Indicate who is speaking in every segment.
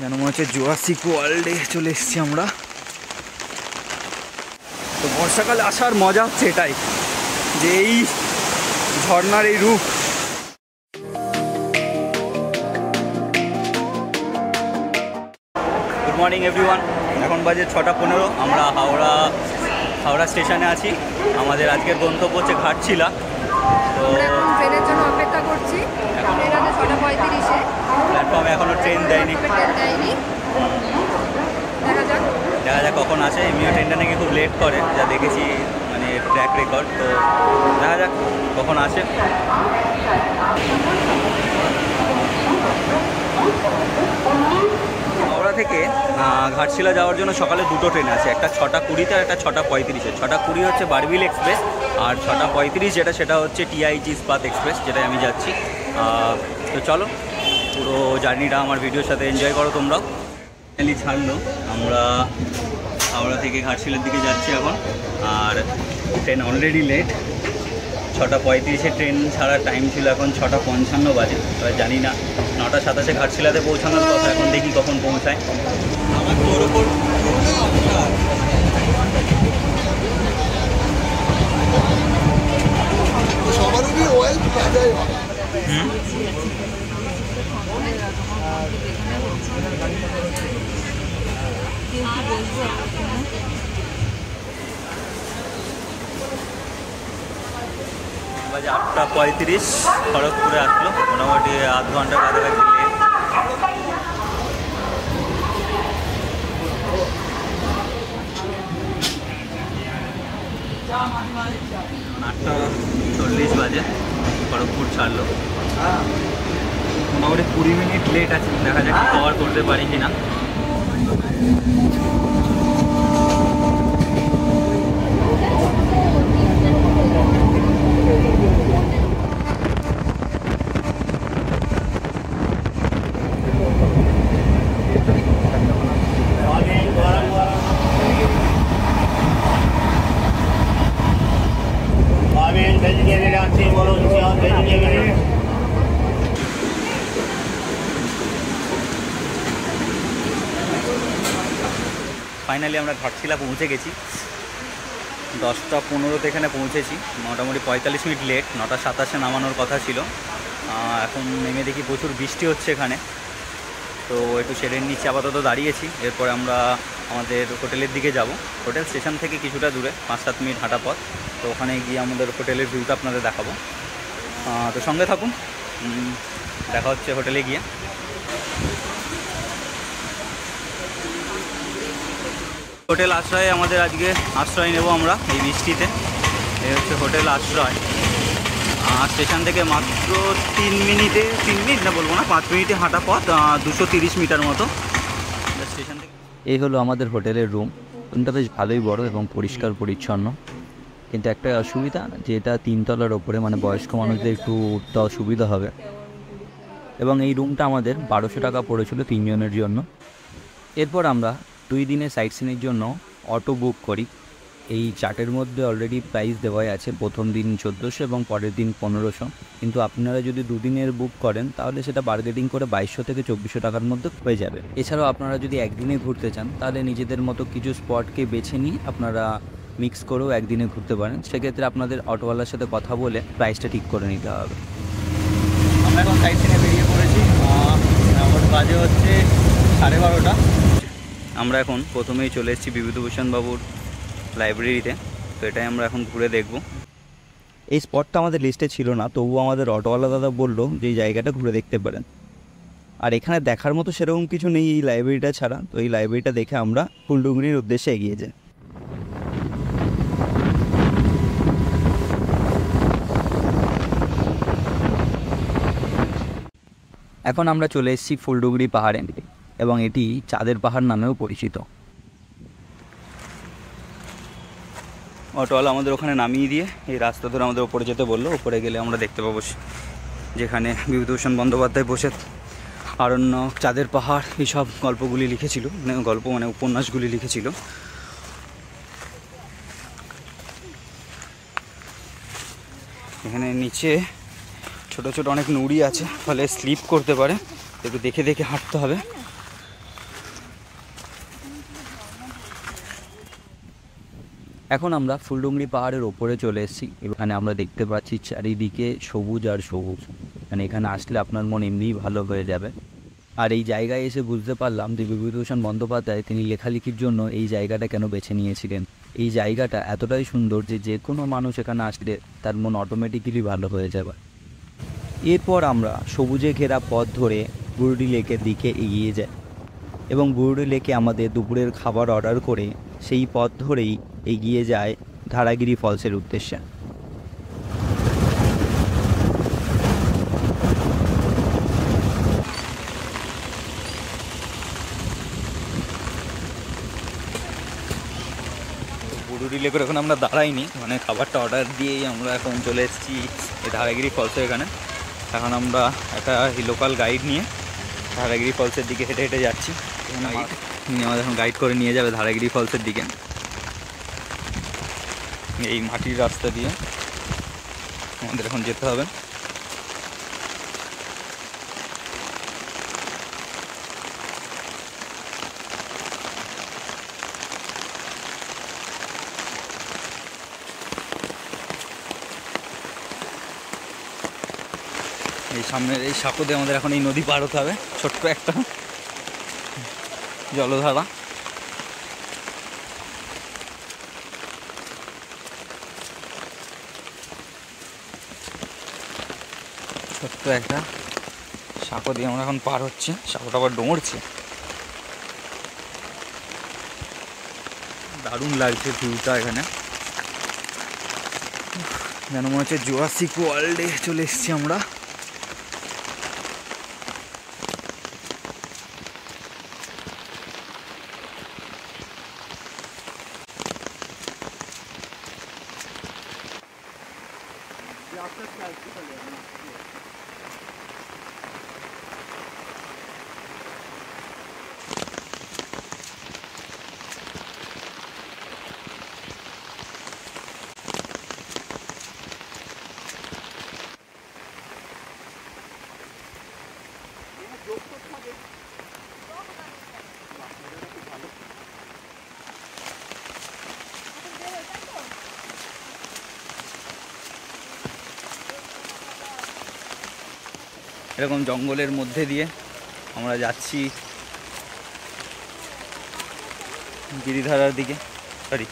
Speaker 1: যেন মনে হচ্ছে জুরাসিক ওয়ার্ল্ডে চলে এসেছি আমরা। তো বর্ষাকালে আসার মজা হচ্ছে এটাই, যে এই ঝর্ণার এই রূপ। গুড মর্নিং এভরিওয়ান, এখন বাজে 6:15। আমরা হাওড়া স্টেশনে আছি। আমাদের আজকের গন্তব্য হচ্ছে ঘাটশিলা। তো
Speaker 2: এখন ট্রেনের জন্য অপেক্ষা করছি। ট্রেন আছে 6:35-এ।
Speaker 1: প্ল্যাটফর্মে এখনও ট্রেন দেয়নি। দেখা যাক কখন আসে। এমনিও ট্রেনটা নাকি খুব লেট করে, যা দেখেছি মানে ট্র্যাক রেকর্ড। তো দেখা যাক কখন আসে। হাওড়া থেকে ঘাটশিলা যাওয়ার জন্য সকালে দুটো ট্রেন আছে, একটা 6:20-তে আর একটা 6:35-এ। 6:20 হচ্ছে বারবিল এক্সপ্রেস, আর 6:35 সেটা হচ্ছে টিআইজি ইস্পাত এক্সপ্রেস, যেটাই আমি যাচ্ছি। তো চলো, পুরো জার্নিটা আমার ভিডিওর সাথে এনজয় করো তোমরাও। ফাইনালি ছাড়লো, আমরা হাওড়া থেকে ঘাটশিলার দিকে যাচ্ছি এখন। আর ট্রেন অলরেডি লেট। 6:35-এ ট্রেন ছাড়ার টাইম ছিল, এখন 6:55 বাজে। তবে জানি না, 9:27-এ ঘাটশিলাতে পৌঁছানোর কথা, এখন দেখি কখন পৌঁছায়। বাজে 8:35, খড়গপুরে আসলো। মোটামুটি আধ ঘন্টার কাছাকাছি লেট। 8:40 বাজে খড়গপুর ছাড়লো। মোটামুটি 20 মিনিট লেট আছে, দেখা যাক কভার করতে পারি কিনা। ফাইনালি আমরা ঘাটশিলা পৌঁছে গেছি। 10:15-তে এখানে পৌঁছেছি। মোটামুটি 45 মিনিট লেট। 9:27-এ নামানোর কথা ছিল। এখন নেমে দেখি প্রচুর বৃষ্টি হচ্ছে এখানে। তো একটু শেডের নিচে আপাতত দাঁড়িয়েছি। এরপরে আমরা আমাদের হোটেলের দিকে যাব। হোটেল স্টেশন থেকে কিছুটা দূরে, 5-7 মিনিট হাঁটা পথ। তো ওখানে গিয়ে আমাদের হোটেলের ভিউটা আপনাদের দেখাবো। তো সঙ্গে থাকুন, দেখা হচ্ছে হোটেলে গিয়ে। হোটেল আশ্রয়ে আমাদের আজকে আশ্রয় নেব আমরা এই বৃষ্টিতে। এই হচ্ছে হোটেল আশ্রয়। স্টেশন থেকে মাত্র 3 মিনিট না, বলবো না, 5 মিনিটে হাঁটা পথ, 230 মিটার মতো স্টেশন থেকে। এই হলো আমাদের হোটেলের রুম। রুমটা বেশ ভালোই বড় এবং পরিষ্কার পরিচ্ছন্ন, কিন্তু একটা অসুবিধা যে এটা 3 তলার ওপরে, মানে বয়স্ক মানুষদের একটু উঠতে অসুবিধা হবে। এবং এই রুমটা আমাদের 1200 টাকা পড়েছিল 3 জনের জন্য। এরপর আমরা 2 দিনের সাইট সিনের জন্য অটো বুক করি। এই চার্টের মধ্যে অলরেডি প্রাইস দেওয়াই আছে, প্রথম দিন 1400 এবং পরের দিন 1500। কিন্তু আপনারা যদি 2 দিনের বুক করেন তাহলে সেটা বার্গেটিং করে 2200 থেকে 2400 টাকার মধ্যে হয়ে যাবে। এছাড়াও আপনারা যদি একদিনে ঘুরতে চান তাহলে নিজেদের মতো কিছু স্পটকে বেছে নিয়ে আপনারা মিক্স করেও একদিনে ঘুরতে পারেন। সেক্ষেত্রে আপনাদের অটোওয়ালার সাথে কথা বলে প্রাইসটা ঠিক করে নিতে হবে। আমরা এখন সাইট সিনে বেরিয়ে পড়েছি। আমার বাজে হচ্ছে 12:30। আমরা এখন প্রথমেই চলে এসেছি বিভূতিভূষণ বাবুর লাইব্রেরিতে। তো এটাই আমরা এখন ঘুরে দেখব। এই স্পটটা আমাদের লিস্টে ছিল না, তবুও আমাদের অটোওয়ালা দাদা বললো যে এই জায়গাটা ঘুরে দেখতে পারেন। আর এখানে দেখার মতো সেরকম কিছু নেই এই লাইব্রেরিটা ছাড়া। তো এই লাইব্রেরিটা দেখে আমরা ফুলডুঙরির উদ্দেশ্যে এগিয়ে যাই। এখন আমরা চলে এসেছি ফুলডুগরি পাহাড়ে, এবং এটি চাঁদের পাহাড় নামেও পরিচিত। অটোওয়ালা আমাদের ওখানে নামিয়ে দিয়ে এই রাস্তা ধরে আমাদের ওপরে যেতে বললো। ওপরে গেলে আমরা দেখতে পাবো যেখানে বিভূতিভূষণ বন্দ্যোপাধ্যায় বসে আরণ্যক, চাঁদের পাহাড় এইসব গল্পগুলি লিখেছিল, মানে উপন্যাসগুলি লিখেছিল। এখানে নিচে ছোট ছোট অনেক নুড়ি আছে, ফলে স্লিপ করতে পারে, একটু দেখে দেখে হাঁটতে হবে। এখন আমরা ফুলডুংরি পাহাড়ের ওপরে চলে এসেছি। এখানে আমরা দেখতে পাচ্ছি চারিদিকে সবুজ আর সবুজ, মানে এখানে আসলে আপনার মন এমনিই ভালো হয়ে যাবে। আর এই জায়গায় এসে বুঝতে পারলাম যে বিভূতিভূষণ বন্দ্যোপাধ্যায় তিনি লেখালেখির জন্য এই জায়গাটা কেন বেছে নিয়েছিলেন। এই জায়গাটা এতটাই সুন্দর যে যে কোনো মানুষ এখানে আসলে তার মন অটোমেটিক্যালি ভালো হয়ে যাবে। এরপর আমরা সবুজে ঘেরা পথ ধরে বুরুডি লেকের দিকে এগিয়ে যাই এবং বুরুডি লেকে আমাদের দুপুরের খাবার অর্ডার করে সেই পথ ধরেই এগিয়ে যায় ধারাগিরি ফলসের উদ্দেশ্যে। বুরুডি লেকের এখন আমরা দাঁড়াইনি, মানে খাবারটা অর্ডার দিয়েই আমরা এখন চলে এসেছি এই ধারাগিরি ফলসের এখানে। এখন আমরা একটা লোকাল গাইড নিয়ে ধারাগিরি ফলসের দিকে হেঁটে হেঁটে যাচ্ছি। আমাদের এখন গাইড করে নিয়ে যাবে ধারাগিরি ফলসের দিকে। এই মাটির রাস্তা দিয়ে আমাদের এখন যেতে হবে। এই সামনের এই সাঁকো দিয়ে আমাদের এখন এই নদী পার হতে হবে, ছোট্ট একটা জলধারা। ছোট্ট একটা সাঁকো দিয়ে আমরা এখন পার হচ্ছি, সাঁকোটা আবার ডোঙরছে। দারুণ লাগছে ভিউটা এখানে, যেন মনে হচ্ছে জুরাসিক ওয়ার্ল্ডে চলে এসেছি আমরা। এরকম জঙ্গলের মধ্যে দিয়ে আমরা যাচ্ছি গিরিধারার দিকে, সরি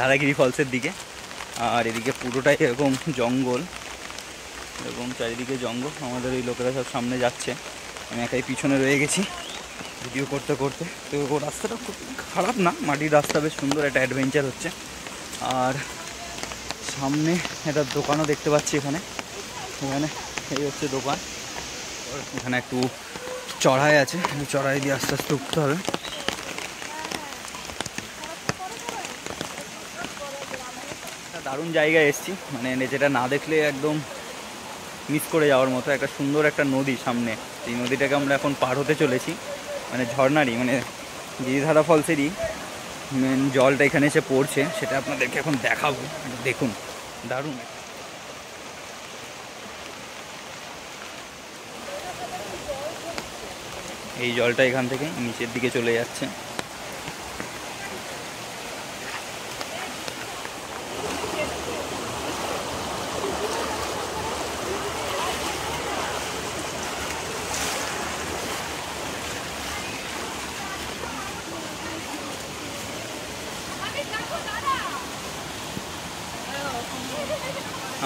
Speaker 1: ধারাগিরি ফলসের দিকে। আর এদিকে পুরোটাই এরকম জঙ্গল, এরকম চারিদিকে জঙ্গল। আমাদের এই লোকেরা সব সামনে যাচ্ছে, আমি একাই পিছনে রয়ে গেছি ভিডিও করতে করতে। তো রাস্তাটা খুব খারাপ না, মাটির রাস্তা, বেশ সুন্দর একটা অ্যাডভেঞ্চার হচ্ছে। আর সামনে একটা দোকানও দেখতে পাচ্ছি এখানে এই হচ্ছে দোকান। এখানে একটু চড়াই আছে, চড়াই দিয়ে আস্তে আস্তে উঠতে হবে। একটা দারুণ জায়গায় এসেছি, মানে যেটা না দেখলে একদম মিস করে যাওয়ার মতো। একটা সুন্দর একটা নদী সামনে, এই নদীটাকে আমরা এখন পার হতে চলেছি। মানে ঝর্ণারই, মানে গিরিধারা ফলসেরই মেন জলটা এখানে এসে পড়ছে, সেটা আপনাদেরকে এখন দেখাবো। দেখুন দারুণ। এই জলটা এখান থেকে নিচের দিকে চলে যাচ্ছে।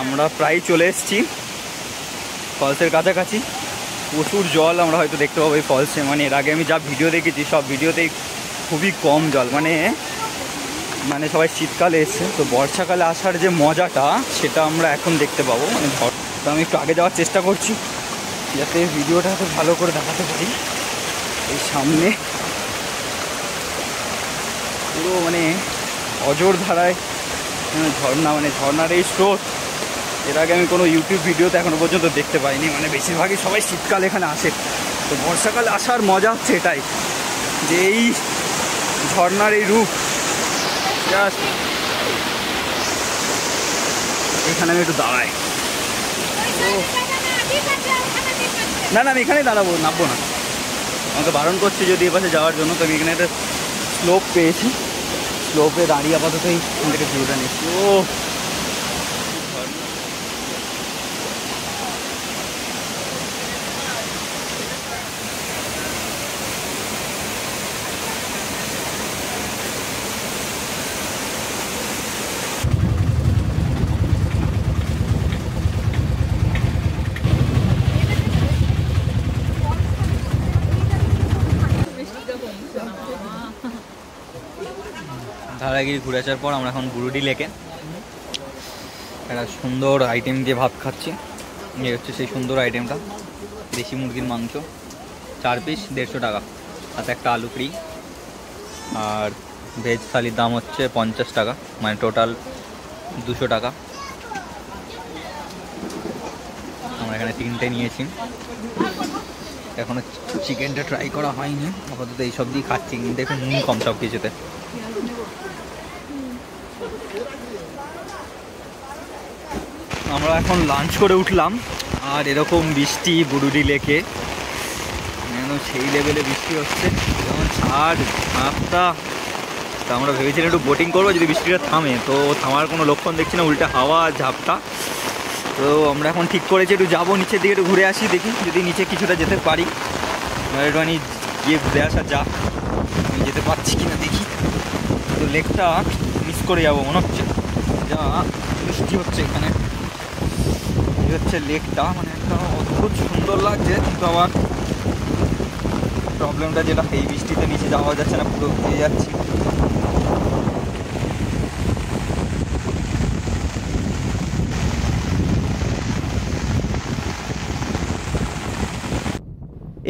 Speaker 1: আমরা প্রায় চলে এসেছি ফলসের কাছাকাছি। প্রচুর জল আমরা হয়তো দেখতে পাবো এই ফলসে, মানে এর আগে আমি যা ভিডিও দেখেছি সব ভিডিওতেই খুবই কম জল, মানে সবাই শীতকালে এসছে, তো বর্ষাকালে আসার যে মজাটা সেটা আমরা এখন দেখতে পাবো। মানে তো আমি একটু আগে যাওয়ার চেষ্টা করছি যাতে ভিডিওটা খুব ভালো করে দেখাতে পারি। এই সামনে পুরো মানে অজর ধারায় ঝর্ণা, মানে ঝর্ণার এই স্রোত এর আগে আমি কোনো ইউটিউব ভিডিওতে এখনো পর্যন্ত দেখতে পাইনি। মানে বেশিরভাগই সবাই শীতকালে এখানে আসে, তো বর্ষাকালে আসার মজা হচ্ছে এটাই যে এই ঝর্ণার এই রূপ জাস্ট। এখানে আমি একটু দাঁড়াই, না আমি এখানেই দাঁড়াবো, নামবো না। আমাকে বারণ করছি যদি এ পাশে যাওয়ার জন্য, তো আমি এখানে একটা স্লোপ পেয়েছি, স্লোপে দাঁড়িয়ে আপাতত এখান থেকে ভিউটা নিচ্ছি। ও ধারাগিরি ঘুরে আসার পর আমরা এখন বুরুডি লেকে একটা সুন্দর আইটেম দিয়ে ভাত খাচ্ছি। এই হচ্ছে সেই সুন্দর আইটেমটা, দেশি মুরগির মাংস 4 পিস 150 টাকা, তাতে একটা আলু ফ্রি। আর ভেজ থালির দাম হচ্ছে 50 টাকা, মানে টোটাল 200 টাকা। আমরা এখানে 3টে নিয়েছি। এখনো চিকেনটা ট্রাই করা হয়নি, আপাতত এইসব দিয়ে খাচ্ছি। দেখুন নুন কম সব কিছুতে। আমরা এখন লাঞ্চ করে উঠলাম, আর এরকম বৃষ্টি বুরুডি লেকে, সেই লেভেলে বৃষ্টি হচ্ছে, যেমন ছাড় ঝাঁপটা। তা আমরা ভেবেছিলাম একটু বোটিং করবো যদি বৃষ্টিটা থামে, তো থামার কোনো লক্ষণ দেখছি না, উল্টে হাওয়া ঝাপটা। তো আমরা এখন ঠিক করেছি একটু যাবো নিচের দিকে, একটু ঘুরে আসি, দেখি যদি নিচে কিছুটা যেতে পারি। একটুখানি গিয়ে ঘুরে আসা যাক, আমি যেতে পারছি কিনা দেখি। তো লেকটা মিস করে যাবো মনে হচ্ছে, যা বৃষ্টি হচ্ছে এখানে। এই হচ্ছে লেকটা, মানে একটা অদ্ভুত সুন্দর লাগছে, কিন্তু আবার প্রবলেমটা যেটা এই বৃষ্টিতে নিচে যাওয়া যাচ্ছে না, পুরো ভিজে যাচ্ছি।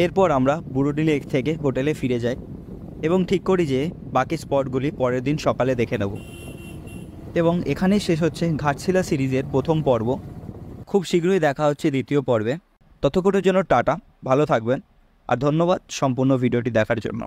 Speaker 1: এরপর আমরা বুরুডি লেক থেকে হোটেলে ফিরে যাই এবং ঠিক করি যে বাকি স্পটগুলি পরের দিন সকালে দেখে নেব। এবং এখানেই শেষ হচ্ছে ঘাটশিলা সিরিজের প্রথম পর্ব। খুব শীঘ্রই দেখা হচ্ছে দ্বিতীয় পর্বে। ততক্ষণের জন্য টাটা, ভালো থাকবেন, আর ধন্যবাদ সম্পূর্ণ ভিডিওটি দেখার জন্য।